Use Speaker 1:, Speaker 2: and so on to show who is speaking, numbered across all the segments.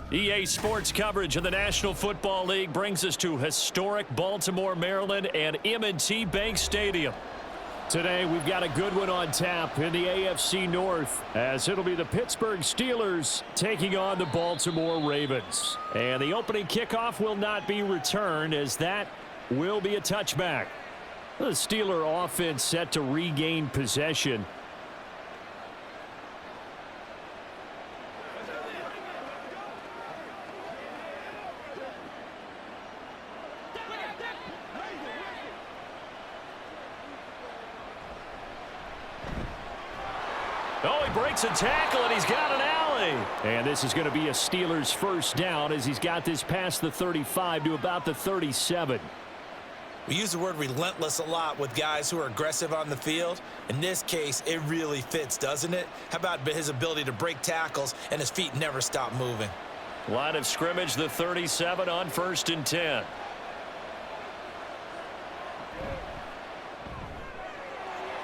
Speaker 1: EA Sports coverage of the National Football League brings us to historic Baltimore, Maryland, and M&T Bank Stadium. Today, we've got a good one on tap in the AFC North, as it'll be the Pittsburgh Steelers taking on the Baltimore Ravens. And the opening kickoff will not be returned, as that will be a touchback. The Steeler offense set to regain possession. Oh, he breaks a tackle, and he's got an alley. And this is going to be a Steelers first down as he's got this past the 35 to about the 37.
Speaker 2: We use the word relentless a lot with guys who are aggressive on the field. In this case, it really fits, doesn't it? How about his ability to break tackles and his feet never stop moving?
Speaker 1: Line of scrimmage, the 37 on 1st and 10.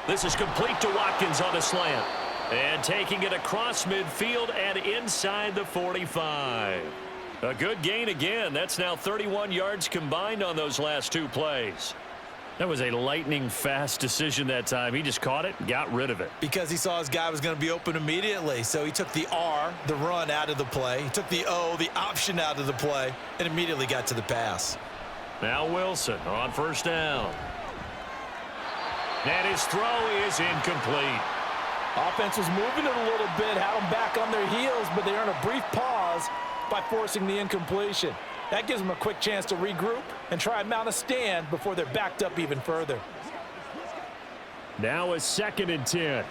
Speaker 1: This is complete to Watkins on a slant. And taking it across midfield and inside the 45. A good gain again. That's now 31 yards combined on those last two plays. That was a lightning-fast decision that time. He just caught it and got rid of it.
Speaker 2: Because he saw his guy was going to be open immediately. So he took the R, the run, out of the play. He took the O, the option, out of the play, and immediately got to the pass.
Speaker 1: Now Wilson on first down. And his throw is incomplete.
Speaker 3: Offense was moving it a little bit, had them back on their heels, but they earn a brief pause by forcing the incompletion. That gives them a quick chance to regroup and try and mount a stand before they're backed up even further.
Speaker 1: Now a 2nd and 10.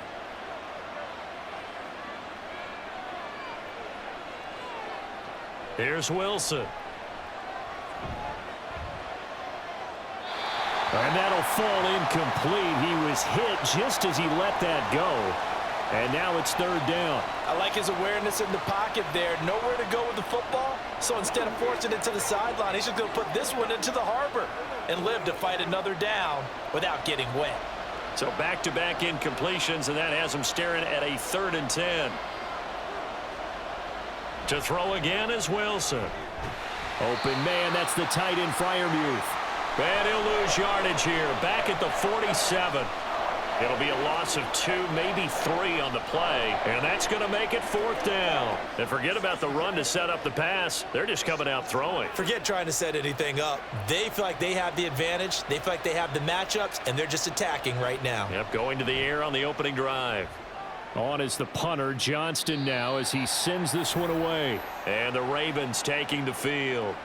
Speaker 1: Here's Wilson. And that'll fall incomplete. He was hit just as he let that go. And now it's 3rd down.
Speaker 3: I like his awareness in the pocket there. Nowhere to go with the football. So instead of forcing it to the sideline, he's just going to put this one into the harbor and live to fight another down without getting wet.
Speaker 1: So back-to-back incompletions, and that has him staring at a 3rd and 10. To throw again is Wilson. Open man, that's the tight end Freiermuth. And he'll lose yardage here, back at the 47. It'll be a loss of 2, maybe 3 on the play, and that's going to make it 4th down. And forget about the run to set up the pass. They're just coming out throwing.
Speaker 2: Forget trying to set anything up. They feel like they have the advantage. They feel like they have the matchups, and they're just attacking right now.
Speaker 1: Yep, going to the air on the opening drive. On is the punter, Johnston, now as he sends this one away. And the Ravens taking the field.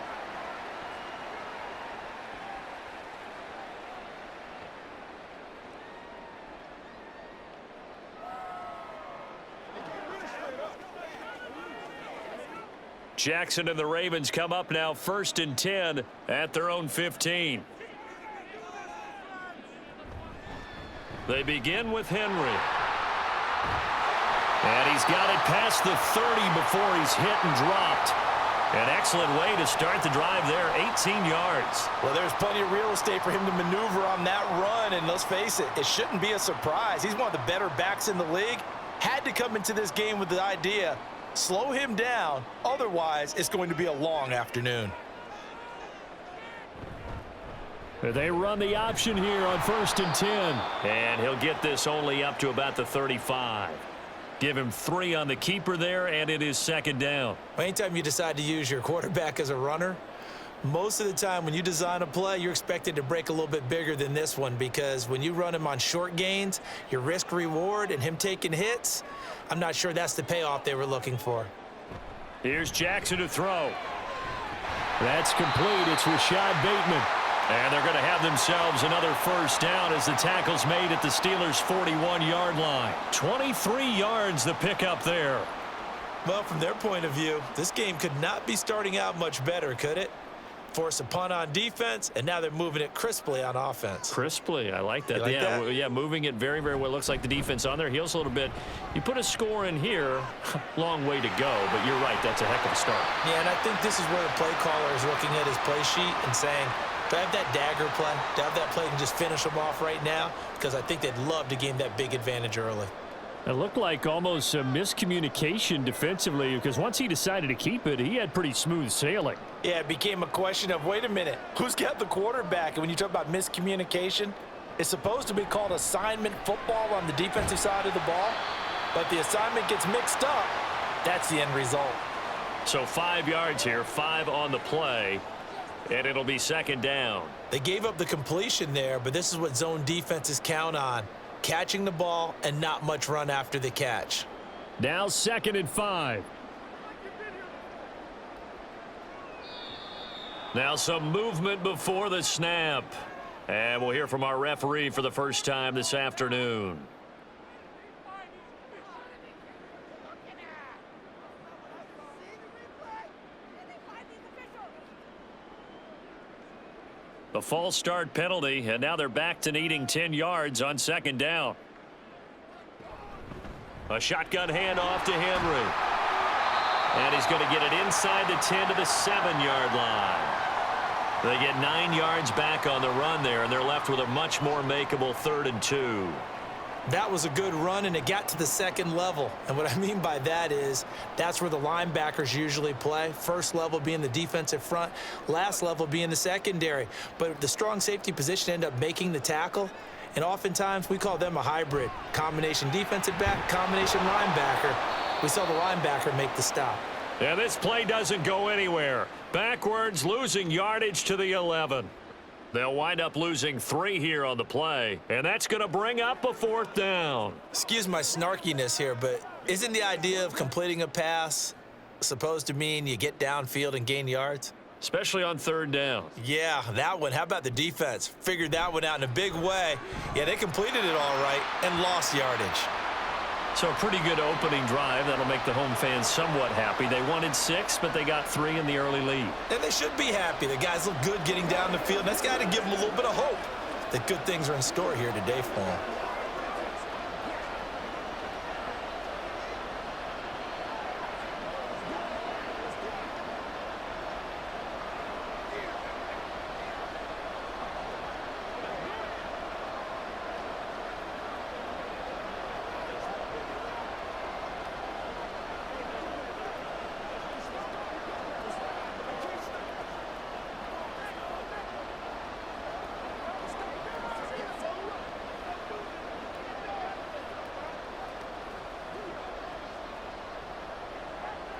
Speaker 1: Jackson and the Ravens come up now 1st and 10 at their own 15. They begin with Henry. And he's got it past the 30 before he's hit and dropped. An excellent way to start the drive there, 18 yards.
Speaker 3: Well, there's plenty of real estate for him to maneuver on that run, and let's face it, it shouldn't be a surprise. He's one of the better backs in the league. Had to come into this game with the idea, slow him down, otherwise it's going to be a long afternoon.
Speaker 1: They run the option here on 1st and 10. And he'll get this only up to about the 35. Give him 3 on the keeper there, and it is 2nd down.
Speaker 2: Anytime you decide to use your quarterback as a runner, most of the time when you design a play, you're expected to break a little bit bigger than this one, because when you run him on short gains, your risk-reward and him taking hits, I'm not sure that's the payoff they were looking for.
Speaker 1: Here's Jackson to throw. That's complete. It's Rashad Bateman. And they're going to have themselves another first down as the tackle's made at the Steelers' 41-yard line. 23 yards the pickup there.
Speaker 2: Well, from their point of view, this game could not be starting out much better, could it? Force a punt on defense, and now they're moving it crisply on offense.
Speaker 1: Crisply, I like that.
Speaker 2: You like
Speaker 1: yeah,
Speaker 2: that?
Speaker 1: Yeah, moving it very, very well. Looks like the defense on their heels a little bit. You put a score in here, long way to go, but you're right, that's a heck of a start.
Speaker 2: Yeah, and I think this is where the play caller is looking at his play sheet and saying, do I have that dagger play? Do I have that play and just finish them off right now? Because I think they'd love to gain that big advantage early.
Speaker 1: It looked like almost a miscommunication defensively because once he decided to keep it, he had pretty smooth sailing.
Speaker 3: Yeah, it became a question of, wait a minute, who's got the quarterback? And when you talk about miscommunication, it's supposed to be called assignment football on the defensive side of the ball, but the assignment gets mixed up. That's the end result.
Speaker 1: So 5 yards here, 5 on the play, and it'll be second down.
Speaker 2: They gave up the completion there, but this is what zone defenses count on. Catching the ball and not much run after the catch.
Speaker 1: Now 2nd and 5. Now some movement before the snap. And we'll hear from our referee for the first time this afternoon. A false start penalty, and now they're back to needing 10 yards on second down. A shotgun handoff to Henry. And he's going to get it inside the 10 to the 7-yard line. They get 9 yards back on the run there, and they're left with a much more makeable 3rd and 2.
Speaker 2: That was a good run, and it got to the second level. And what I mean by that is that's where the linebackers usually play. First level being the defensive front, last level being the secondary. But the strong safety position ended up making the tackle, and oftentimes we call them a hybrid. Combination defensive back, combination linebacker. We saw the linebacker make the stop.
Speaker 1: And this play doesn't go anywhere. Backwards, losing yardage to the 11. They'll wind up losing 3 here on the play, and that's going to bring up a 4th down.
Speaker 2: Excuse my snarkiness here, but isn't the idea of completing a pass supposed to mean you get downfield and gain yards?
Speaker 1: Especially on 3rd down.
Speaker 2: Yeah, that one. How about the defense? Figured that one out in a big way. Yeah, they completed it all right and lost yardage.
Speaker 1: So a pretty good opening drive. That'll make the home fans somewhat happy. They wanted 6, but they got 3 in the early lead.
Speaker 2: And they should be happy. The guys look good getting down the field. That's got to give them a little bit of hope that good things are in store here today for them.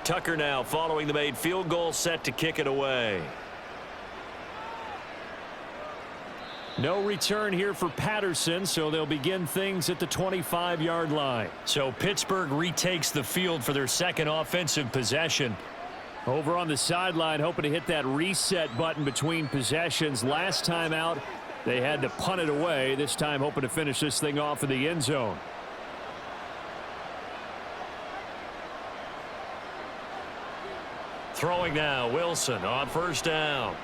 Speaker 1: Tucker now following the made field goal, set to kick it away. No return here for Patterson, so they'll begin things at the 25-yard line. So Pittsburgh retakes the field for their second offensive possession. Over on the sideline, hoping to hit that reset button between possessions. Last time out, they had to punt it away. This time hoping to finish this thing off in the end zone. Throwing now, Wilson on 1st down.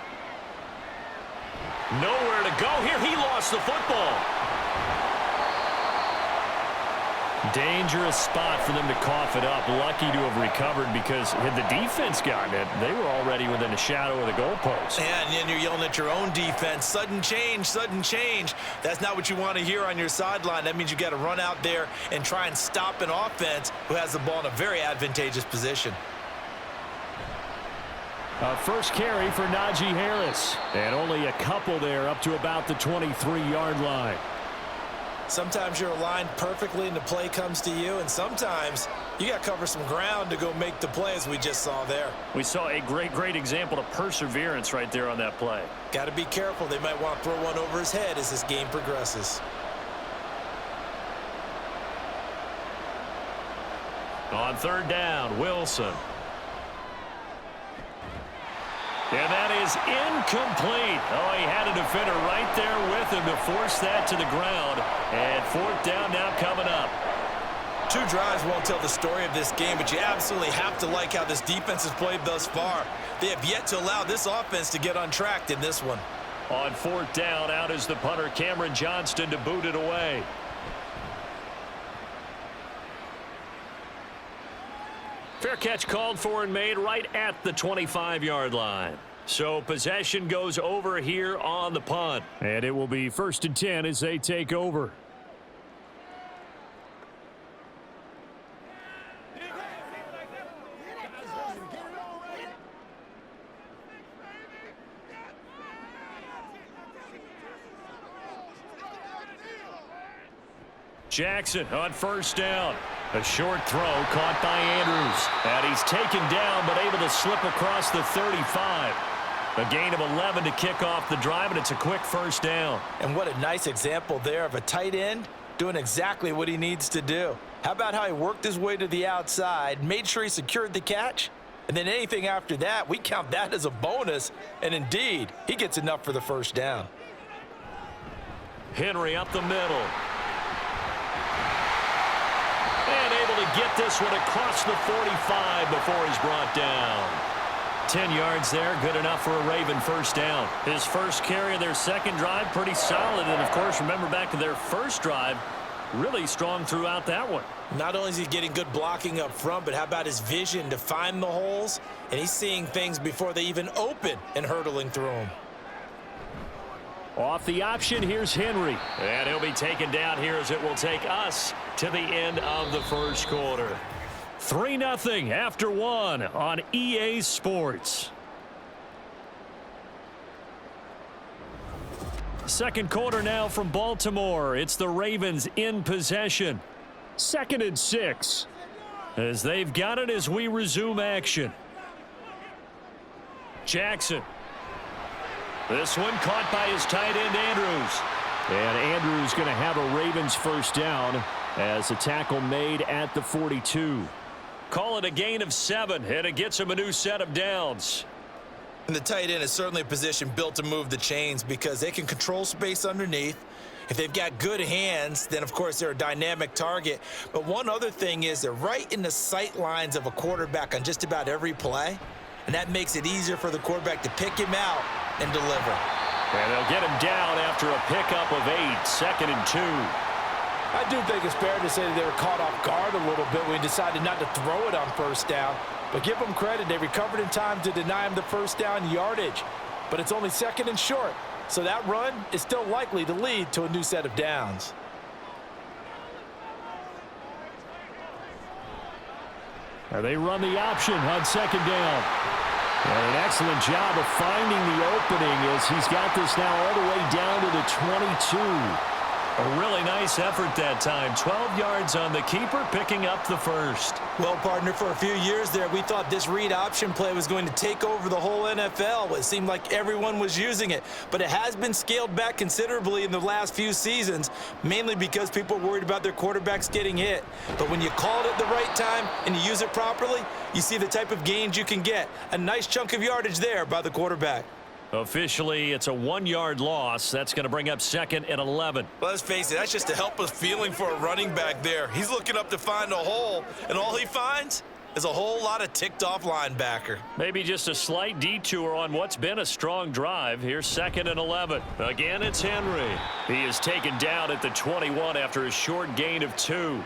Speaker 1: Nowhere to go here. He lost the football. Dangerous spot for them to cough it up. Lucky to have recovered because had the defense gotten it, they were already within a shadow of the goalpost.
Speaker 2: And then you're yelling at your own defense. Sudden change, sudden change. That's not what you want to hear on your sideline. That means you got to run out there and try and stop an offense who has the ball in a very advantageous position.
Speaker 1: First carry for Najee Harris. And only a couple there up to about the 23-yard line.
Speaker 2: Sometimes you're aligned perfectly and the play comes to you, and sometimes you got to cover some ground to go make the play, as we just saw there.
Speaker 1: We saw a great example of perseverance right there on that play.
Speaker 2: Got to be careful. They might want to throw one over his head as this game progresses.
Speaker 1: On 3rd down, Wilson. And that is incomplete. Oh, he had a defender right there with him to force that to the ground. And 4th down now coming up.
Speaker 2: 2 drives won't tell the story of this game, but you absolutely have to like how this defense has played thus far. They have yet to allow this offense to get untracked in this one.
Speaker 1: On 4th down, out is the punter, Cameron Johnston, to boot it away. Fair catch called for and made right at the 25-yard line. So possession goes over here on the punt. And it will be 1st and 10 as they take over. Jackson on first down. A short throw caught by Andrews. And he's taken down but able to slip across the 35. A gain of 11 to kick off the drive, and it's a quick first down.
Speaker 3: And what a nice example there of a tight end doing exactly what he needs to do. How about how he worked his way to the outside, made sure he secured the catch, and then anything after that, we count that as a bonus. And indeed, he gets enough for the first down.
Speaker 1: Henry up the middle. And able to get this one across the 45 before he's brought down. 10 yards there, good enough for a Raven first down. His first carry of their second drive, pretty solid. And, of course, remember back to their first drive, really strong throughout that one.
Speaker 2: Not only is he getting good blocking up front, but how about his vision to find the holes? And he's seeing things before they even open and hurdling through them.
Speaker 1: Off the option, here's Henry. And he'll be taken down here as it will take us to the end of the first quarter. 3-0 after one on EA Sports. Second quarter now from Baltimore. It's the Ravens in possession. 2nd and 6. As they've got it as we resume action. Jackson. This one caught by his tight end, Andrews. And Andrews going to have a Ravens first down as a tackle made at the 42. Call it a gain of 7, and it gets him a new set of downs.
Speaker 2: And the tight end is certainly a position built to move the chains because they can control space underneath. If they've got good hands, then, of course, they're a dynamic target. But one other thing is they're right in the sight lines of a quarterback on just about every play, and that makes it easier for the quarterback to pick him out and deliver.
Speaker 1: And they'll get him down after a pickup of 8, 2nd and 2.
Speaker 3: I do think it's fair to say that they were caught off guard a little bit when he decided not to throw it on first down. But give them credit, they recovered in time to deny him the first down yardage. But it's only 2nd and short, so that run is still likely to lead to a new set of downs.
Speaker 1: They run the option on 2nd down. And an excellent job of finding the opening as he's got this now all the way down to the 22. A really nice effort that time. 12 yards on the keeper, picking up the first.
Speaker 2: Well, partner, for a few years there, we thought this read option play was going to take over the whole NFL. It seemed like everyone was using it. But it has been scaled back considerably in the last few seasons, mainly because people are worried about their quarterbacks getting hit. But when you call it at the right time and you use it properly, you see the type of gains you can get. A nice chunk of yardage there by the quarterback.
Speaker 1: Officially, it's a 1-yard loss. That's going to bring up 2nd and 11.
Speaker 2: Well, let's face it, that's just a helpless feeling for a running back there. He's looking up to find a hole, and all he finds is a whole lot of ticked-off linebacker.
Speaker 1: Maybe just a slight detour on what's been a strong drive. Here's 2nd and 11. Again, it's Henry. He is taken down at the 21 after a short gain of 2.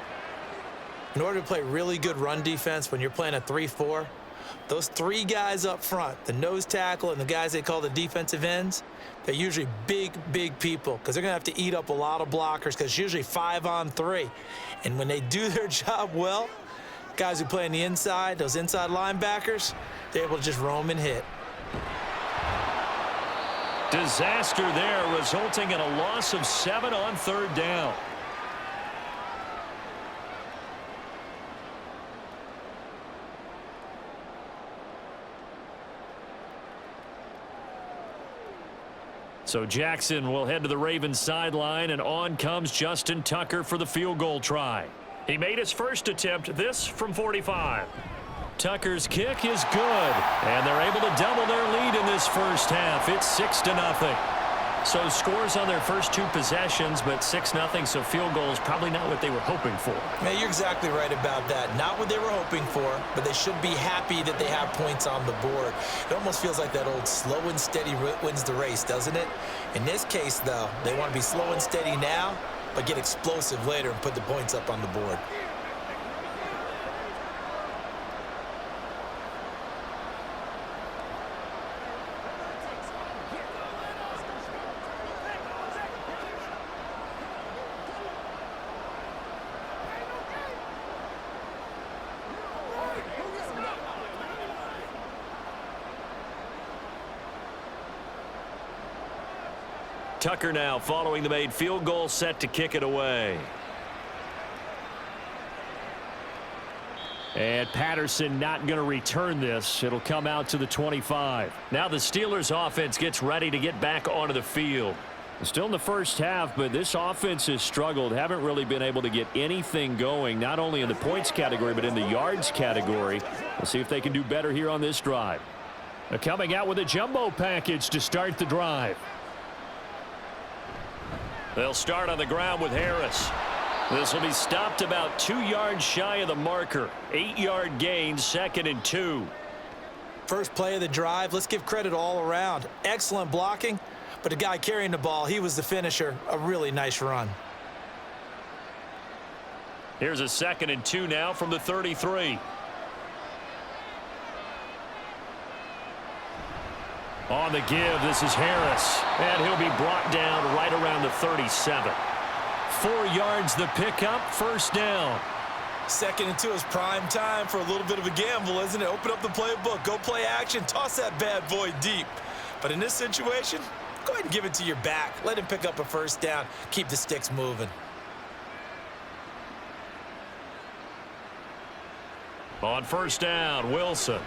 Speaker 2: In order to play really good run defense when you're playing a 3-4, those 3 guys up front, the nose tackle and the guys they call the defensive ends, they're usually big, big people because they're going to have to eat up a lot of blockers because it's usually 5 on 3. And when they do their job well, guys who play on the inside, those inside linebackers, they're able to just roam and hit.
Speaker 1: Disaster there, resulting in a loss of 7 on 3rd down. So Jackson will head to the Ravens sideline, and on comes Justin Tucker for the field goal try. He made his first attempt, this from 45. Tucker's kick is good, and they're able to double their lead in this first half. It's 6-0. So scores on their first 2 possessions, but 6-0, so field goals probably not what they were hoping for.
Speaker 2: Yeah, you're exactly right about that. Not what they were hoping for, but they should be happy that they have points on the board. It almost feels like that old slow and steady wins the race, doesn't it? In this case, though, they want to be slow and steady now, but get explosive later and put the points up on the board.
Speaker 1: Tucker now following the made field goal, set to kick it away. And Patterson not going to return this. It'll come out to the 25. Now the Steelers offense gets ready to get back onto the field. Still in the first half, but this offense has struggled. Haven't really been able to get anything going, not only in the points category, but in the yards category. We'll see if they can do better here on this drive. They're coming out with a jumbo package to start the drive. They'll start on the ground with Harris. This will be stopped about 2 yards shy of the marker. 8-yard gain, 2nd and 2.
Speaker 2: First play of the drive, let's give credit all around. Excellent blocking, but the guy carrying the ball, he was the finisher. A really nice run.
Speaker 1: Here's a 2nd and 2 now from the 33. On the give, this is Harris, and he'll be brought down right around the 37. 4 yards the pickup, first down.
Speaker 2: 2nd and 2 is prime time for a little bit of a gamble, isn't it? Open up the playbook, go play action, toss that bad boy deep. But in this situation, go ahead and give it to your back. Let him pick up a first down, keep the sticks moving.
Speaker 1: On first down, Wilson.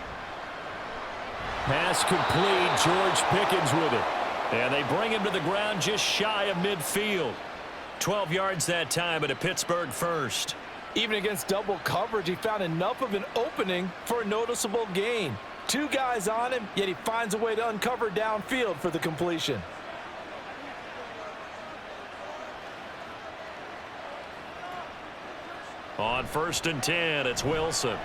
Speaker 1: Pass complete, George Pickens with it. And they bring him to the ground just shy of midfield. 12 yards that time at a Pittsburgh first.
Speaker 3: Even against double coverage, he found enough of an opening for a noticeable gain. 2 guys on him, yet he finds a way to uncover downfield for the completion.
Speaker 1: On 1st and 10, it's Wilson.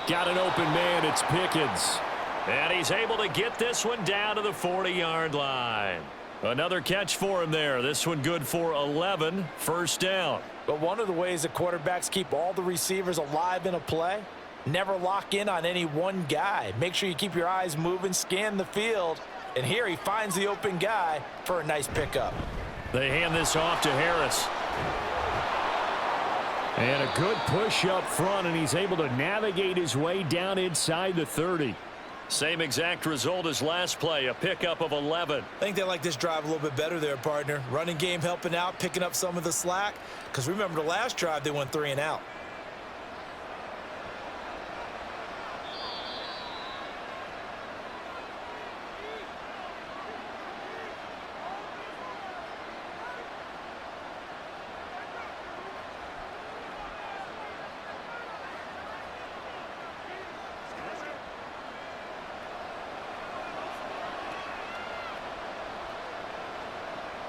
Speaker 1: Got an open man, it's Pickens. And he's able to get this one down to the 40-yard line. Another catch for him there. This one good for 11, first down.
Speaker 3: But one of the ways that quarterbacks keep all the receivers alive in a play, never lock in on any one guy. Make sure you keep your eyes moving, scan the field. And here he finds the open guy for a nice pickup.
Speaker 1: They hand this off to Harris. And a good push up front, and he's able to navigate his way down inside the 30. Same exact result as last play, a pickup of 11.
Speaker 2: I think they like this drive a little bit better there, partner. Running game helping out, picking up some of the slack. Because remember the last drive, they went 3 and out.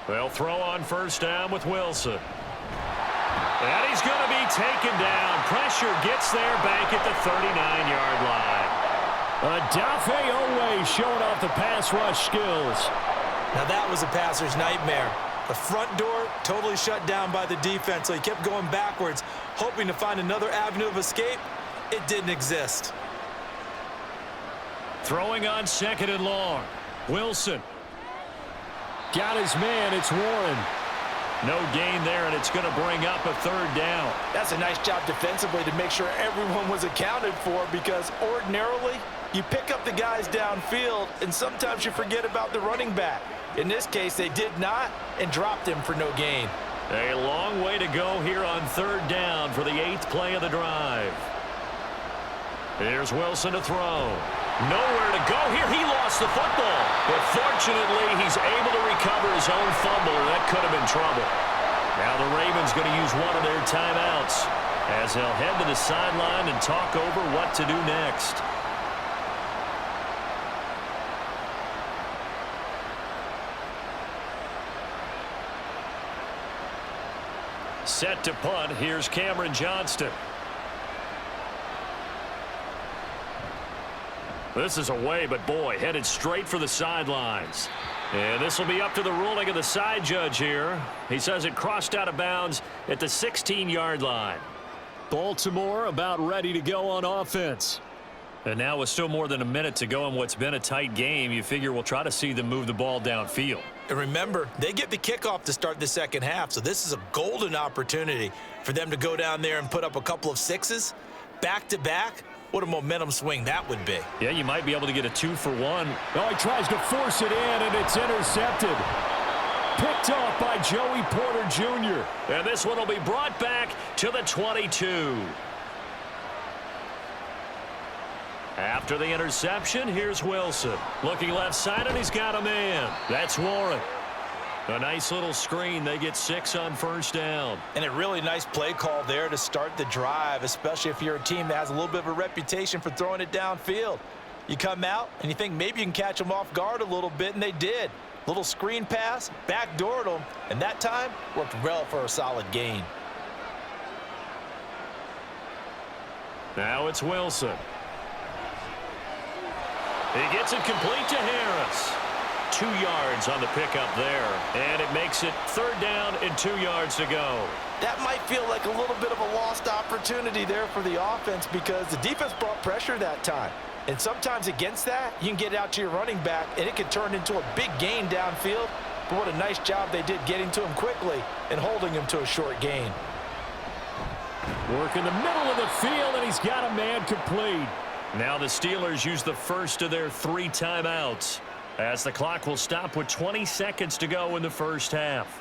Speaker 1: They'll throw on first down with Wilson. And he's going to be taken down. Pressure gets there back at the 39-yard line. Adafe Owe showing off the pass rush skills.
Speaker 2: Now that was a passer's nightmare. The front door totally shut down by the defense, so he kept going backwards, hoping to find another avenue of escape. It didn't exist.
Speaker 1: Throwing on 2nd and long. Wilson. Got his man, it's Warren. No gain there, and it's going to bring up a 3rd down.
Speaker 3: That's a nice job defensively to make sure everyone was accounted for, because ordinarily you pick up the guys downfield and sometimes you forget about the running back. In this case, they did not and dropped him for no gain.
Speaker 1: A long way to go here on 3rd down for the 8th play of the drive. Here's Wilson to throw. Nowhere to go here. He lost the football. But fortunately, he's able to recover his own fumble, and that could have been trouble. Now the Ravens going to use one of their timeouts as they'll head to the sideline and talk over what to do next. Set to punt. Here's Cameron Johnston. This is away, but boy, headed straight for the sidelines. And this will be up to the ruling of the side judge here. He says it crossed out of bounds at the 16-yard line. Baltimore about ready to go on offense. And now with still more than a minute to go in what's been a tight game, you figure we'll try to see them move the ball downfield.
Speaker 2: And remember, they get the kickoff to start the second half, so this is a golden opportunity for them to go down there and put up a couple of 6s back-to-back. What a momentum swing that would be.
Speaker 1: Yeah, you might be able to get a 2-for-1. Oh, he tries to force it in, and it's intercepted. Picked off by Joey Porter Jr. And this one will be brought back to the 22. After the interception, here's Wilson. Looking left side, and he's got a man. That's Warren. A nice little screen. They get 6 on first down.
Speaker 3: And a really nice play call there to start the drive, especially if you're a team that has a little bit of a reputation for throwing it downfield. You come out, and you think maybe you can catch them off guard a little bit, and they did. Little screen pass, backdoored them, and that time worked well for a solid gain.
Speaker 1: Now it's Wilson. He gets it complete to Harris. 2 yards on the pickup there, and it makes it 3rd down and 2 yards to go.
Speaker 3: That might feel like a little bit of a lost opportunity there for the offense because the defense brought pressure that time. And sometimes against that, you can get out to your running back, and it can turn into a big gain downfield. But what a nice job they did getting to him quickly and holding him to a short gain.
Speaker 1: Work in the middle of the field, and he's got a man complete. Now the Steelers use the first of their 3 timeouts, as the clock will stop with 20 seconds to go in the first half.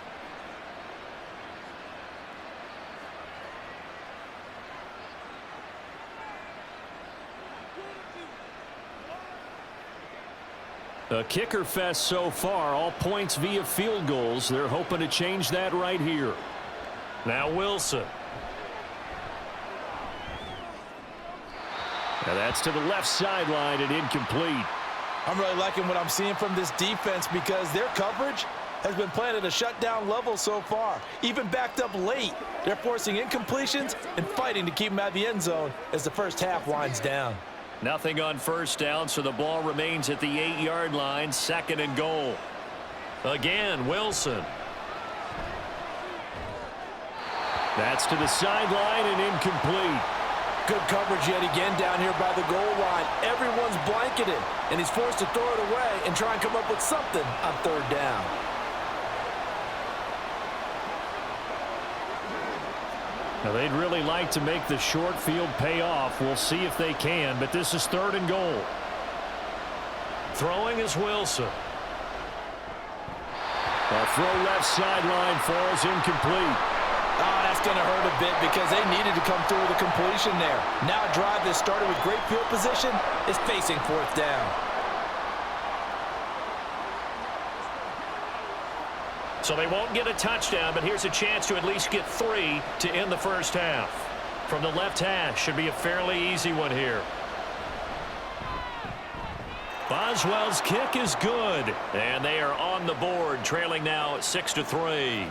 Speaker 1: A kicker fest so far, all points via field goals. They're hoping to change that right here. Now Wilson. Now that's to the left sideline and incomplete.
Speaker 3: I'm really liking what I'm seeing from this defense because their coverage has been playing at a shutdown level so far. Even backed up late, they're forcing incompletions and fighting to keep them out of the end zone as the first half winds down.
Speaker 1: Nothing on first down, so the ball remains at the 8-yard line, 2nd and goal. Again, Wilson. That's to the sideline and incomplete.
Speaker 3: Good coverage yet again down here by the goal line. Everyone's blanketed, and he's forced to throw it away and try and come up with something on 3rd down.
Speaker 1: Now, they'd really like to make the short field pay off. We'll see if they can, but this is 3rd and goal. Throwing is Wilson. A throw left sideline falls incomplete.
Speaker 3: Oh, that's going to hurt a bit because they needed to come through with a completion there. Now a drive that started with great field position is facing 4th down.
Speaker 1: So they won't get a touchdown, but here's a chance to at least get 3 to end the first half. From the left hash, should be a fairly easy one here. Boswell's kick is good, and they are on the board, trailing now 6-3.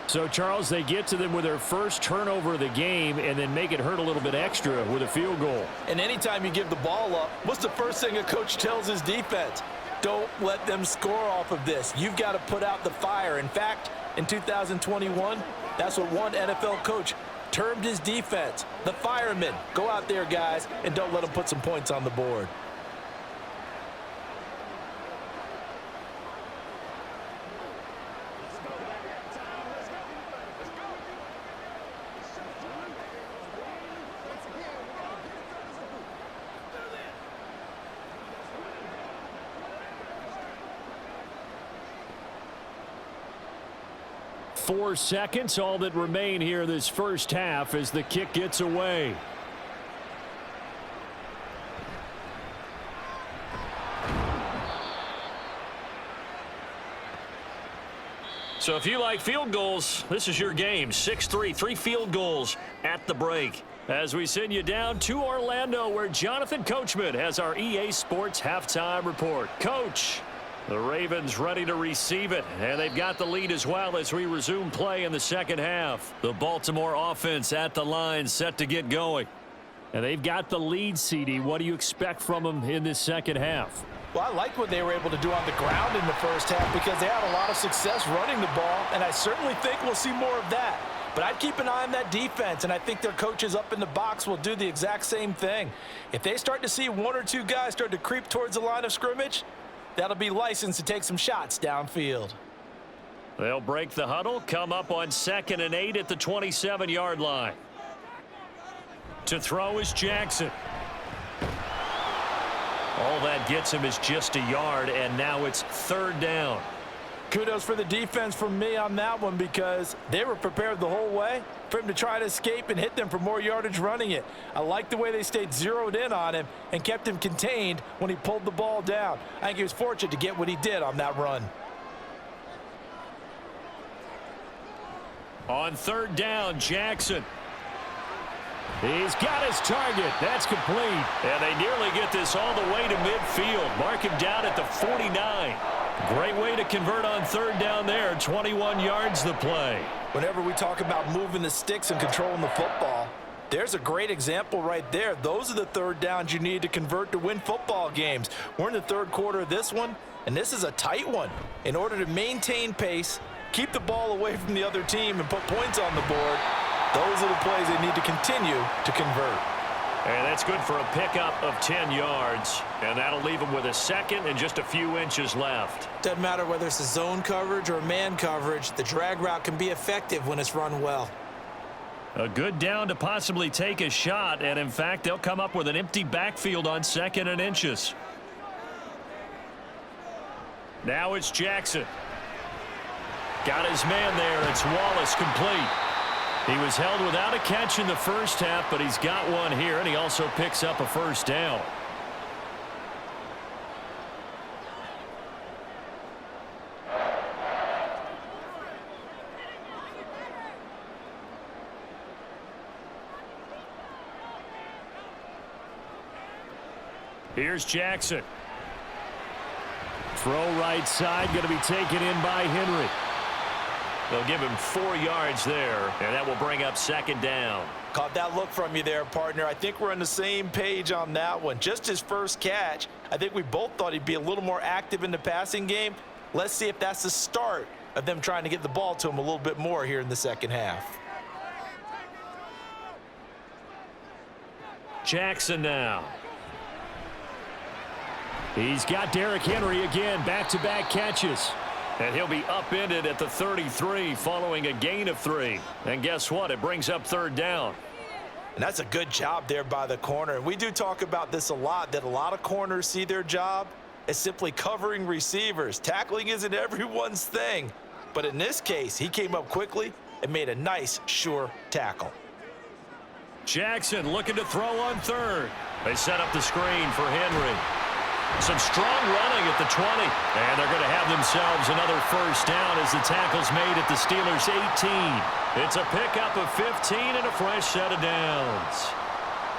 Speaker 1: So, Charles, they get to them with their first turnover of the game and then make it hurt a little bit extra with a field goal.
Speaker 3: And anytime you give the ball up, what's the first thing a coach tells his defense? Don't let them score off of this. You've got to put out the fire. In fact, in 2021, that's what one NFL coach termed his defense. The firemen. Go out there, guys, and don't let them put some points on the board.
Speaker 1: Four seconds, all that remain here this first half as the kick gets away. So if you like field goals, this is your game. 6-3, 3 field goals at the break. As we send you down to Orlando, where Jonathan Coachman has our EA Sports halftime report. Coach, the Ravens ready to receive it, and they've got the lead as well as we resume play in the second half. The Baltimore offense at the line, set to get going. And they've got the lead, CD. What do you expect from them in this second half?
Speaker 3: Well, I like what they were able to do on the ground in the first half because they had a lot of success running the ball, and I certainly think we'll see more of that. But I'd keep an eye on that defense, and I think their coaches up in the box will do the exact same thing. If they start to see 1 or 2 guys start to creep towards the line of scrimmage, that'll be licensed to take some shots downfield.
Speaker 1: They'll break the huddle, come up on 2nd and 8 at the 27-yard line. To throw is Jackson. All that gets him is just a yard, and now it's 3rd down.
Speaker 3: Kudos for the defense from me on that one because they were prepared the whole way for him to try to escape and hit them for more yardage running it. I like the way they stayed zeroed in on him and kept him contained when he pulled the ball down. I think he was fortunate to get what he did on that run.
Speaker 1: On third down, Jackson. He's got his target. That's complete. And they nearly get this all the way to midfield. Mark him down at the 49. Great way to convert on third down there. 21 yards the play.
Speaker 3: Whenever we talk about moving the sticks and controlling the football, there's a great example right there. Those are the third downs you need to convert to win football games. We're in the third quarter of this one, and this is a tight one. In order to maintain pace, keep the ball away from the other team, and put points on the board, those are the plays they need to continue to convert.
Speaker 1: And that's good for a pickup of 10 yards. And that'll leave them with a second and just a few inches left.
Speaker 2: Doesn't matter whether it's a zone coverage or man coverage, the drag route can be effective when it's run well.
Speaker 1: A good down to possibly take a shot, and in fact, they'll come up with an empty backfield on second and inches. Now it's Jackson. Got his man there. It's Wallace complete. He was held without a catch in the first half, but he's got one here, and he also picks up a first down. Here's Jackson. Throw right side, going to be taken in by Henry. They'll give him 4 yards there, and that will bring up second down.
Speaker 3: Caught that look from you there, partner. I think we're on the same page on that one. Just his first catch, I think we both thought he'd be a little more active in the passing game. Let's see if that's the start of them trying to get the ball to him a little bit more here in the second half.
Speaker 1: Jackson now. He's got Derrick Henry again, back-to-back catches. And he'll be upended at the 33 following a gain of 3. And guess what? It brings up third down.
Speaker 3: And that's a good job there by the corner. And we do talk about this a lot, that a lot of corners see their job as simply covering receivers. Tackling isn't everyone's thing. But in this case, he came up quickly and made a nice, sure tackle.
Speaker 1: Jackson looking to throw on third. They set up the screen for Henry. Some strong running at the 20. And they're going to have themselves another first down as the tackle's made at the Steelers' 18. It's a pickup of 15 and a fresh set of downs.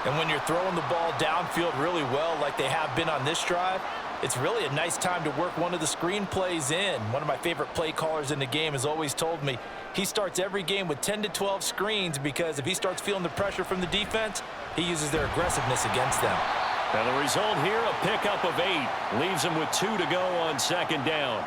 Speaker 3: And when you're throwing the ball downfield really well like they have been on this drive, it's really a nice time to work one of the screen plays in. One of my favorite play callers in the game has always told me he starts every game with 10 to 12 screens because if he starts feeling the pressure from the defense, he uses their aggressiveness against them.
Speaker 1: And the result here, a pickup of 8. Leaves them with 2 to go on second down.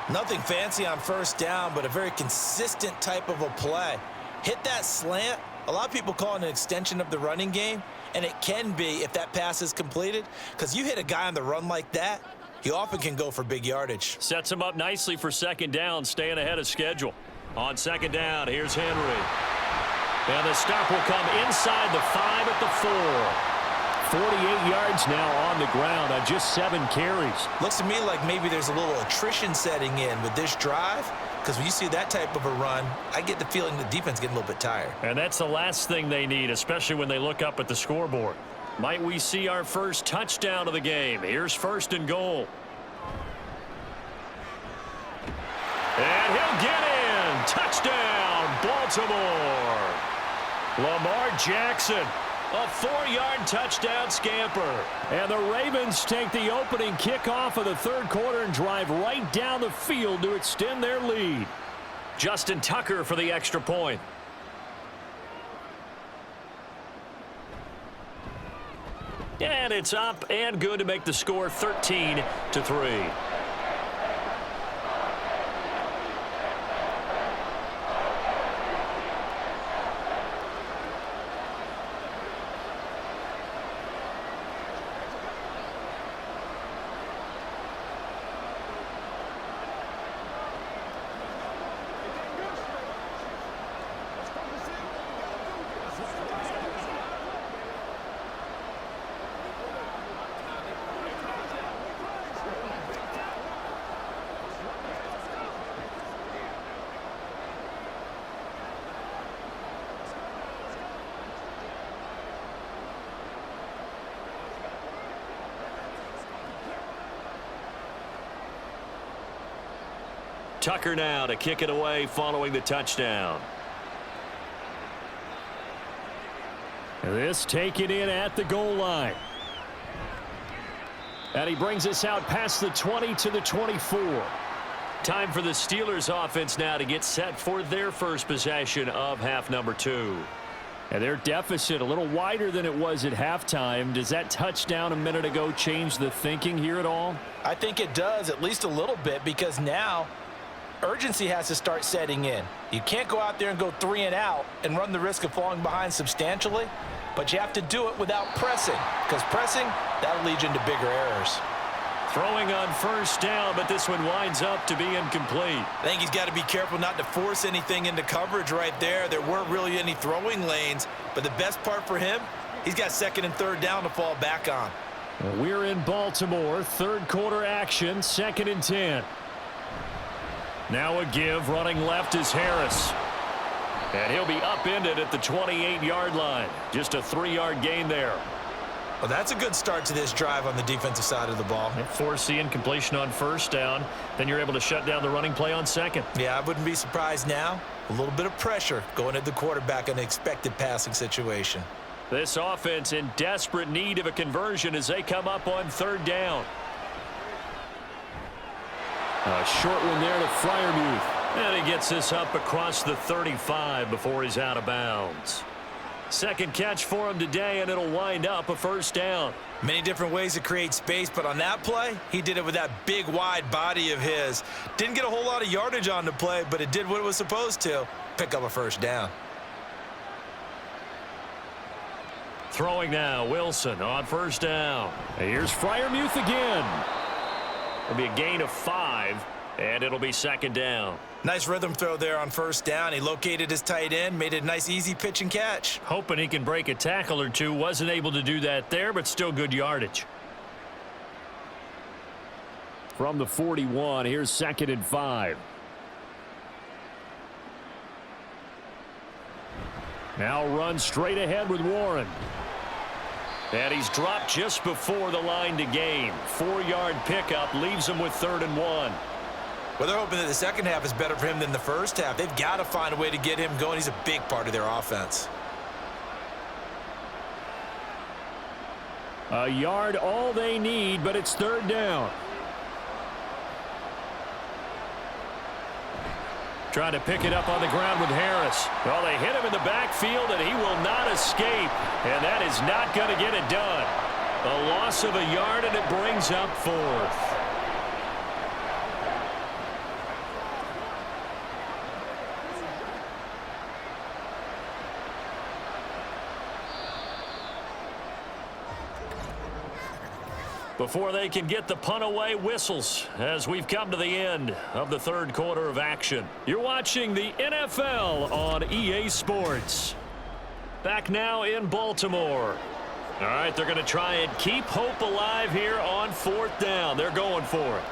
Speaker 2: Nothing fancy on first down, but a very consistent type of a play. Hit that slant. A lot of people call it an extension of the running game, and it can be if that pass is completed, because you hit a guy on the run like that, he often can go for big yardage.
Speaker 1: Sets him up nicely for second down, staying ahead of schedule. On second down, here's Henry. And the stop will come inside the 5 at the 4. 48 yards now on the ground on just 7 carries.
Speaker 2: Looks to me like maybe there's a little attrition setting in with this drive, because when you see that type of a run, I get the feeling the defense getting a little bit tired.
Speaker 1: And that's the last thing they need, especially when they look up at the scoreboard. Might we see our first touchdown of the game? Here's first and goal. And he'll get in. Touchdown, Baltimore. Lamar Jackson. A 4-yard touchdown scamper. And the Ravens take the opening kickoff of the third quarter and drive right down the field to extend their lead. Justin Tucker for the extra point. And it's up and good to make the score 13-3. Tucker now to kick it away following the touchdown. This taken in at the goal line. And he brings us out past the 20 to the 24. Time for the Steelers offense now to get set for their first possession of half number 2. And their deficit a little wider than it was at halftime. Does that touchdown a minute ago change the thinking here at all?
Speaker 3: I think it does, at least a little bit, because now urgency has to start setting in. You can't go out there and go 3 and out and run the risk of falling behind substantially, but you have to do it without pressing, because pressing, that'll lead you into bigger errors.
Speaker 1: Throwing on first down, but this one winds up to be incomplete.
Speaker 2: I think he's got to be careful not to force anything into coverage right there. There weren't really any throwing lanes, but the best part for him, he's got second and third down to fall back on.
Speaker 1: We're in Baltimore, third quarter action, 2nd and 10. Now a give, running left is Harris. And he'll be upended at the 28-yard line. Just a 3-yard gain there.
Speaker 2: Well, that's a good start to this drive on the defensive side of the ball.
Speaker 1: Force the incompletion on first down. Then you're able to shut down the running play on second.
Speaker 2: Yeah, I wouldn't be surprised now. A little bit of pressure going at the quarterback in an expected passing situation.
Speaker 1: This offense in desperate need of a conversion as they come up on third down. A short one there to Freiermuth. And he gets this up across the 35 before he's out of bounds. Second catch for him today, and it'll wind up a first down.
Speaker 2: Many different ways to create space, but on that play, he did it with that big, wide body of his. Didn't get a whole lot of yardage on the play, but it did what it was supposed to, pick up a first down.
Speaker 1: Throwing now, Wilson on first down. Here's Freiermuth again. It'll be a gain of 5, and it'll be second down.
Speaker 2: Nice rhythm throw there on first down. He located his tight end, made it a nice, easy pitch and catch.
Speaker 1: Hoping he can break a tackle or two. Wasn't able to do that there, but still good yardage. From the 41, here's 2nd and 5. Now run straight ahead with Warren. And he's dropped just before the line to gain. 4-yard pickup leaves him with 3rd and 1.
Speaker 2: Well, they're hoping that the second half is better for him than the first half. They've got to find a way to get him going. He's a big part of their offense.
Speaker 1: A yard all they need, but it's 3rd down. Trying to pick it up on the ground with Harris. Well, they hit him in the backfield, and he will not escape. And that is not going to get it done. A loss of a yard, and it brings up 4th. Before they can get the punt away, whistles as we've come to the end of the third quarter of action. You're watching the NFL on EA Sports. Back now in Baltimore. All right, they're going to try and keep hope alive here on 4th down. They're going for it.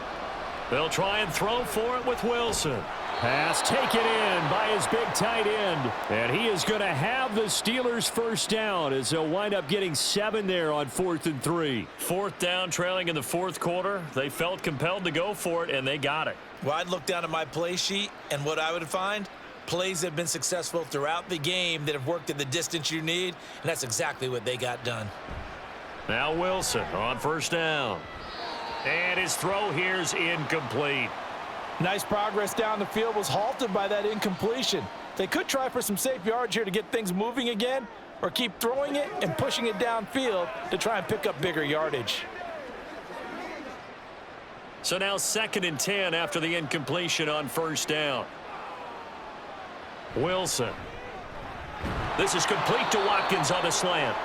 Speaker 1: They'll try and throw for it with Wilson. Pass taken in by his big tight end. And he is going to have the Steelers first down as they'll wind up getting 7 there on 4th and 3. 4th down, trailing in the 4th quarter. They felt compelled to go for it, and they got it.
Speaker 2: Well, I'd look down at my play sheet, and what I would find, plays that have been successful throughout the game that have worked at the distance you need, and that's exactly what they got done.
Speaker 1: Now Wilson on first down. And his throw here's incomplete.
Speaker 3: Nice progress down the field, was halted by that incompletion. They could try for some safe yards here to get things moving again, or keep throwing it and pushing it downfield to try and pick up bigger yardage.
Speaker 1: So now 2nd and 10 after the incompletion on first down. Wilson. This is complete to Watkins on the slant.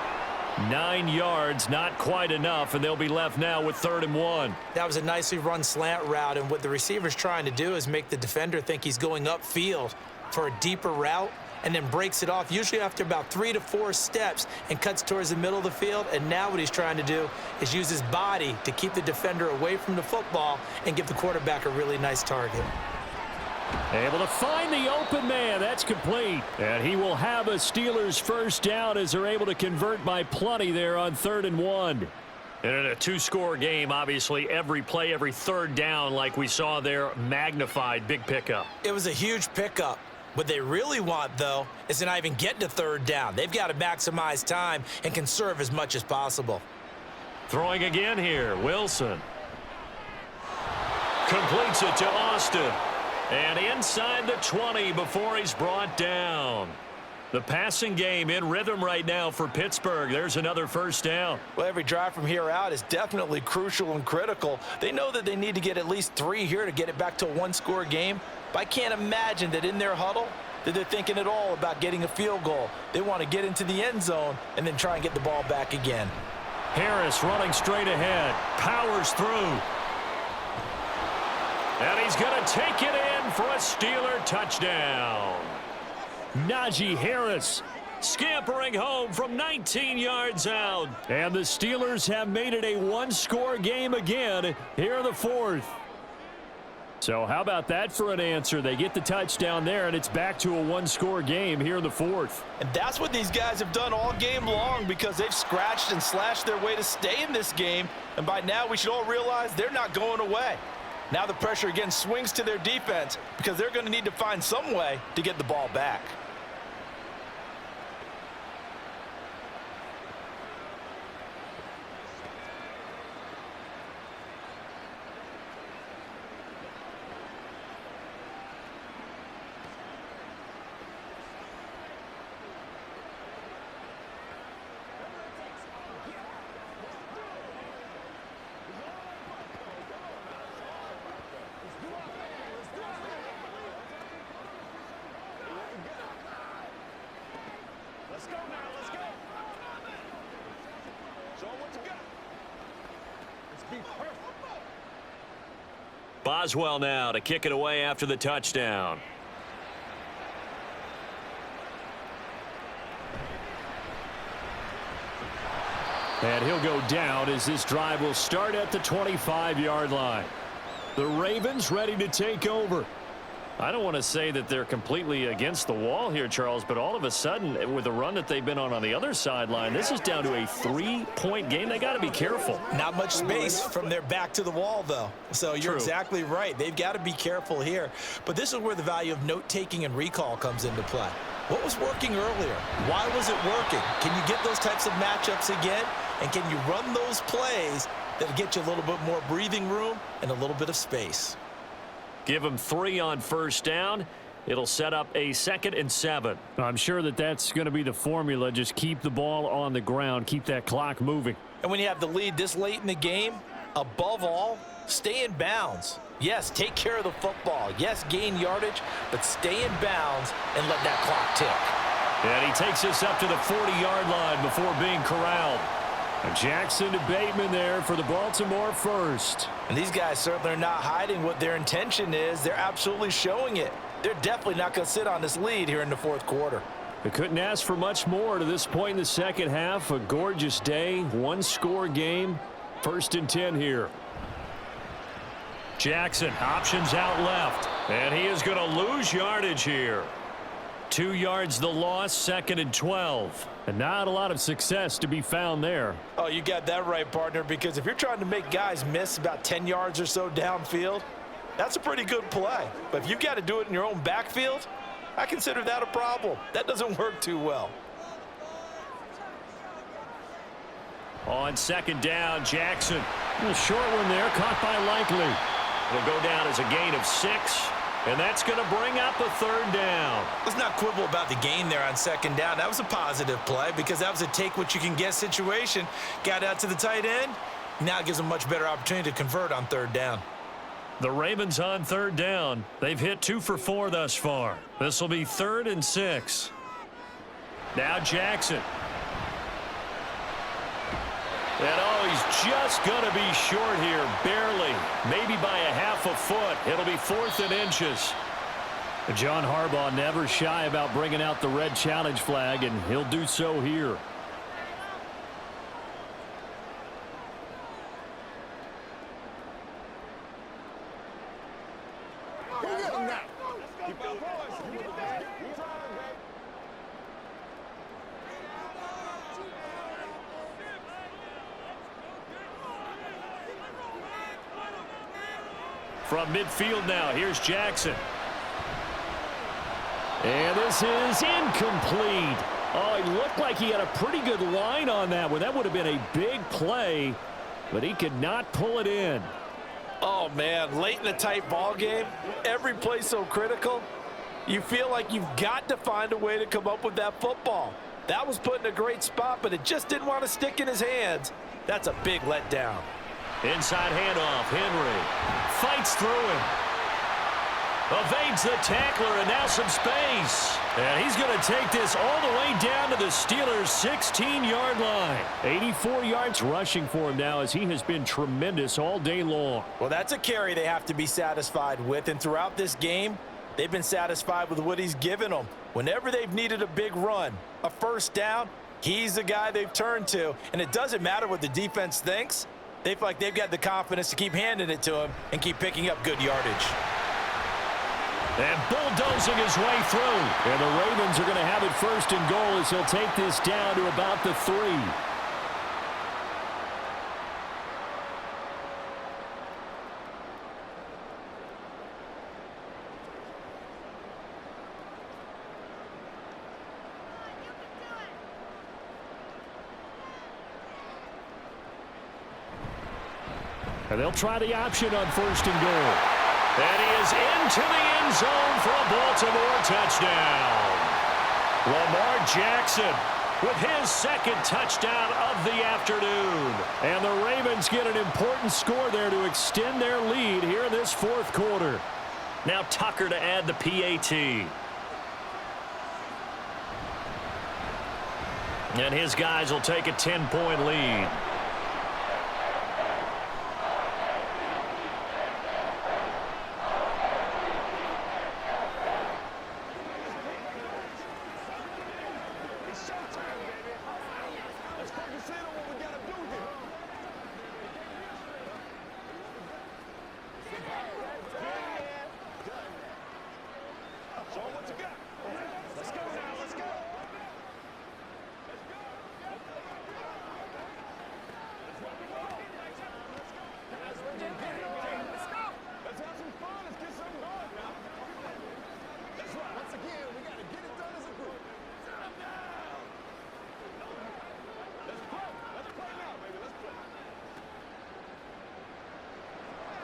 Speaker 1: 9 yards, not quite enough, and they'll be left now with 3rd and 1.
Speaker 2: That was a nicely run slant route, and what the receiver's trying to do is make the defender think he's going upfield for a deeper route, and then breaks it off, usually after about 3 to 4 steps, and cuts towards the middle of the field. And now what he's trying to do is use his body to keep the defender away from the football and give the quarterback a really nice target.
Speaker 1: Able to find the open man. That's complete. And he will have a Steelers first down as they're able to convert by plenty there on 3rd and 1. And in a two-score game, obviously, every play, every third down, like we saw there, magnified. Big pickup.
Speaker 2: It was a huge pickup. What they really want, though, is to not even get to third down. They've got to maximize time and conserve as much as possible.
Speaker 1: Throwing again here, Wilson. Completes it to Austin. And inside the 20 before he's brought down. The passing game in rhythm right now for Pittsburgh. There's another first down.
Speaker 3: Well, every drive from here out is definitely crucial and critical. They know that they need to get at least 3 here to get it back to a one-score game. But I can't imagine that in their huddle that they're thinking at all about getting a field goal. They want to get into the end zone and then try and get the ball back again.
Speaker 1: Harris running straight ahead. Powers through. And he's going to take it in for a Steeler touchdown. Najee Harris scampering home from 19 yards out. And the Steelers have made it a one-score game again here in the fourth. So how about that for an answer? They get the touchdown there, and it's back to a one-score game here in the fourth.
Speaker 3: And that's what these guys have done all game long because they've scratched and slashed their way to stay in this game. And by now we should all realize they're not going away. Now the pressure again swings to their defense because they're going to need to find some way to get the ball back.
Speaker 1: Boswell now to kick it away after the touchdown. And he'll go down as this drive will start at the 25-yard line. The Ravens ready to take over. I don't want to say that they're completely against the wall here, Charles, but all of a sudden, with the run that they've been on the other sideline, this is down to a 3-point game. They got to be careful.
Speaker 2: Not much space from their back to the wall, though. So you're exactly right. They've got to be careful here. But this is where the value of note-taking and recall comes into play. What was working earlier? Why was it working? Can you get those types of matchups again? And can you run those plays that get you a little bit more breathing room and a little bit of space?
Speaker 1: Give them 3 on first down. It'll set up a 2nd and 7. I'm sure that that's going to be the formula. Just keep the ball on the ground. Keep that clock moving.
Speaker 3: And when you have the lead this late in the game, above all, stay in bounds. Yes, take care of the football. Yes, gain yardage, but stay in bounds and let that clock tick.
Speaker 1: And he takes us up to the 40-yard line before being corralled. Jackson to Bateman there for the Baltimore first.
Speaker 3: And these guys certainly are not hiding what their intention is. They're absolutely showing it. They're definitely not going to sit on this lead here in the fourth quarter.
Speaker 1: They couldn't ask for much more to this point in the second half. A gorgeous day, one-score game. 1st and 10 here. Jackson options out left. And he is going to lose yardage here. 2 yards the loss, 2nd and 12. And not a lot of success to be found there.
Speaker 3: Oh, you got that right, partner, because if you're trying to make guys miss about 10 yards or so downfield, that's a pretty good play. But if you've got to do it in your own backfield, I consider that a problem. That doesn't work too well.
Speaker 1: On 2nd down, Jackson. A short one there, caught by Likely. It'll go down as a gain of 6. And that's going to bring up a 3rd down.
Speaker 2: Let's not quibble about the gain there on 2nd down. That was a positive play because that was a take-what-you-can-get situation. Got out to the tight end. Now it gives them a much better opportunity to convert on 3rd down.
Speaker 1: The Ravens on 3rd down. They've hit 2 for 4 thus far. This will be 3rd and 6. Now Jackson. And he's just going to be short here, barely, maybe by a half a foot. It'll be 4th and inches. John Harbaugh never shy about bringing out the red challenge flag, and he'll do so here. From midfield now, here's Jackson. And this is incomplete. Oh, it looked like he had a pretty good line on that one. That would have been a big play, but he could not pull it in.
Speaker 3: Oh, man, late in a tight ball game, every play so critical, you feel like you've got to find a way to come up with that football. That was put in a great spot, but it just didn't want to stick in his hands. That's a big letdown.
Speaker 1: Inside handoff, Henry fights through him. Evades the tackler, and now some space. And he's going to take this all the way down to the Steelers' 16-yard line. 84 yards rushing for him now, as he has been tremendous all day long.
Speaker 3: Well, that's a carry they have to be satisfied with, and throughout this game, they've been satisfied with what he's given them. Whenever they've needed a big run, a first down, he's the guy they've turned to. And it doesn't matter what the defense thinks. They feel like they've got the confidence to keep handing it to him and keep picking up good yardage.
Speaker 1: And bulldozing his way through. And the Ravens are going to have it first and goal as he'll take this down to about the 3. And they'll try the option on first and goal. And he is into the end zone for a Baltimore touchdown. Lamar Jackson with his second touchdown of the afternoon. And the Ravens get an important score there to extend their lead here in this fourth quarter. Now Tucker to add the PAT. And his guys will take a 10-point lead.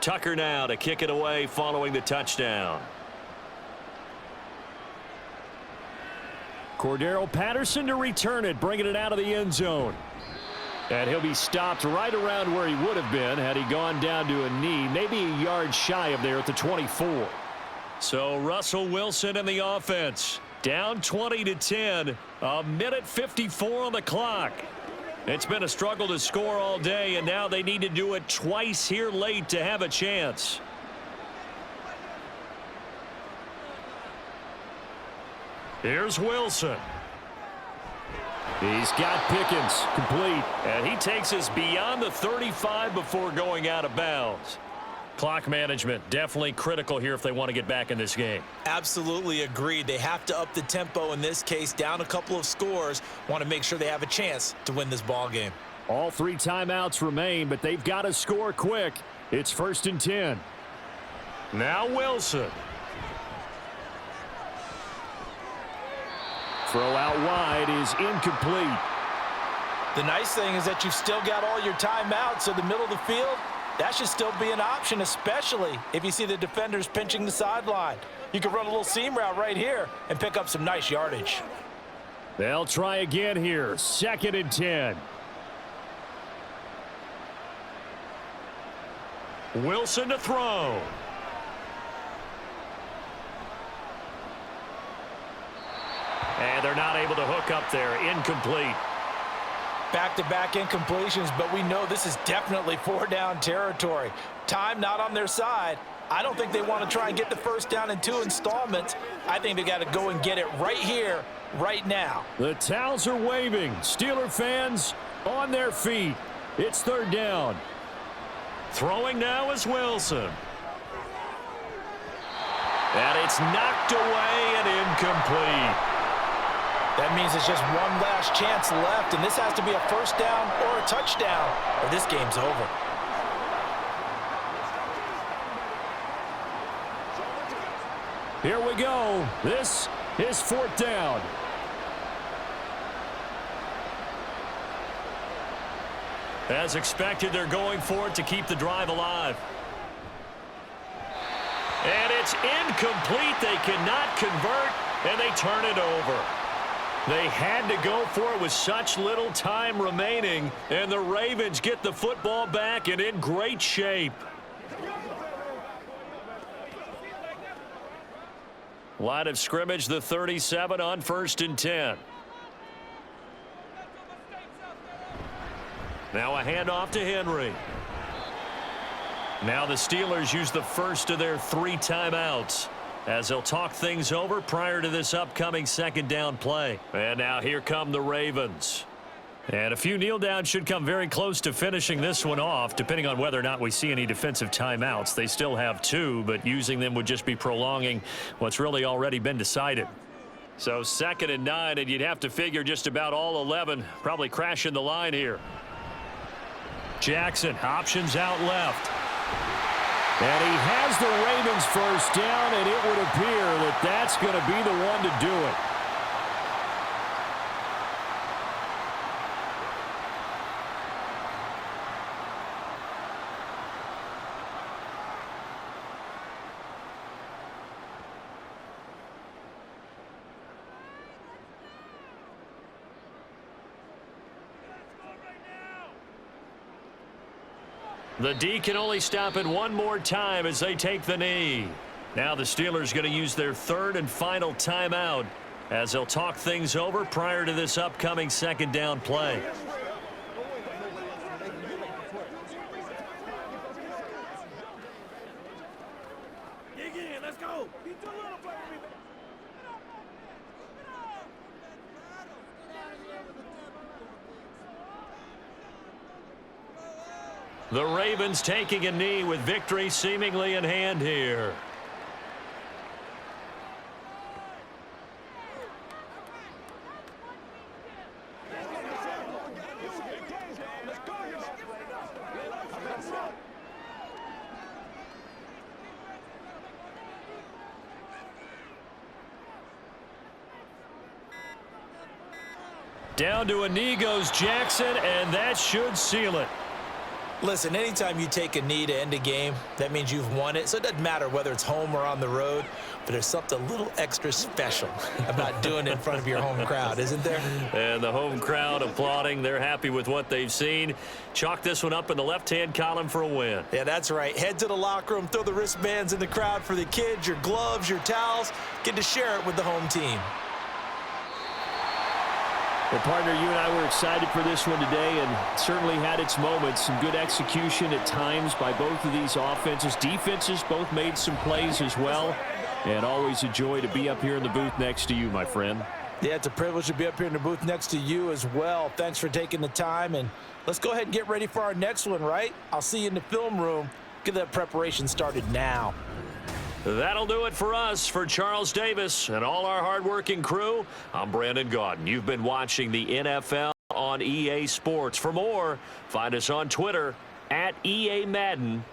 Speaker 1: Tucker now to kick it away following the touchdown. Cordero Patterson to return it, bringing it out of the end zone. And he'll be stopped right around where he would have been had he gone down to a knee, maybe a yard shy of there at the 24. So Russell Wilson and the offense down 20-10, a minute 54 on the clock. It's been a struggle to score all day, and now they need to do it twice here late to have a chance. Here's Wilson. He's got Pickens complete, and he takes us beyond the 35 before going out of bounds. Clock management definitely critical here if they want to get back in this game.
Speaker 2: Absolutely agreed. They have to up the tempo in this case, down a couple of scores, want to make sure they have a chance to win this ball game.
Speaker 1: All 3 timeouts remain, but they've got to score quick. It's 1st and 10. Now Wilson. Throw out wide is incomplete.
Speaker 3: The nice thing is that you've still got all your timeouts, so the middle of the field, that should still be an option, especially if you see the defenders pinching the sideline. You can run a little seam route right here and pick up some nice yardage.
Speaker 1: They'll try again here. 2nd and 10. Wilson to throw. And they're not able to hook up there. Incomplete.
Speaker 3: Back-to-back incompletions, but we know this is definitely 4-down territory. Time not on their side. I don't think they want to try and get the first down in 2 installments. I think they got to go and get it right here, right now.
Speaker 1: The towels are waving. Steeler fans on their feet. It's 3rd down. Throwing now is Wilson. And it's knocked away and incomplete.
Speaker 3: That means it's just one last chance left, and this has to be a first down or a touchdown, or this game's over.
Speaker 1: Here we go. This is 4th down. As expected, they're going for it to keep the drive alive. And it's incomplete. They cannot convert, and they turn it over. They had to go for it with such little time remaining, and the Ravens get the football back and in great shape. Line of scrimmage, the 37 on 1st and 10. Now a handoff to Henry. Now the Steelers use the first of their 3 timeouts as they'll talk things over prior to this upcoming 2nd down play. And now here come the Ravens. And a few kneel downs should come very close to finishing this one off, depending on whether or not we see any defensive timeouts. They still have 2, but using them would just be prolonging what's really already been decided. So 2nd and 9, and you'd have to figure just about all 11 probably crashing the line here. Jackson, options out left. And he has the Ravens first down, and it would appear that that's going to be the one to do it. The D can only stop it one more time as they take the knee. Now the Steelers going to use their 3rd and final timeout as they'll talk things over prior to this upcoming 2nd down play.
Speaker 4: Dig in, let's go.
Speaker 1: The Ravens taking a knee with victory seemingly in hand here. Down to a knee goes Jackson, and that should seal it.
Speaker 2: Listen, anytime you take a knee to end a game, that means you've won it. So it doesn't matter whether it's home or on the road, but there's something a little extra special about doing it in front of your home crowd, isn't there?
Speaker 1: And the home crowd applauding. They're happy with what they've seen. Chalk this one up in the left-hand column for a win.
Speaker 2: Yeah, that's right. Head to the locker room, throw the wristbands in the crowd for the kids, your gloves, your towels. Get to share it with the home team.
Speaker 1: Well, partner, you and I were excited for this one today and certainly had its moments. Some good execution at times by both of these offenses. Defenses both made some plays as well. And always a joy to be up here in the booth next to you, my friend.
Speaker 2: Yeah, it's a privilege to be up here in the booth next to you as well. Thanks for taking the time. And let's go ahead and get ready for our next one, right? I'll see you in the film room. Get that preparation started now.
Speaker 1: That'll do it for us. For Charles Davis and all our hardworking crew, I'm Brandon Gaudin. You've been watching the NFL on EA Sports. For more, find us on Twitter @EA Madden.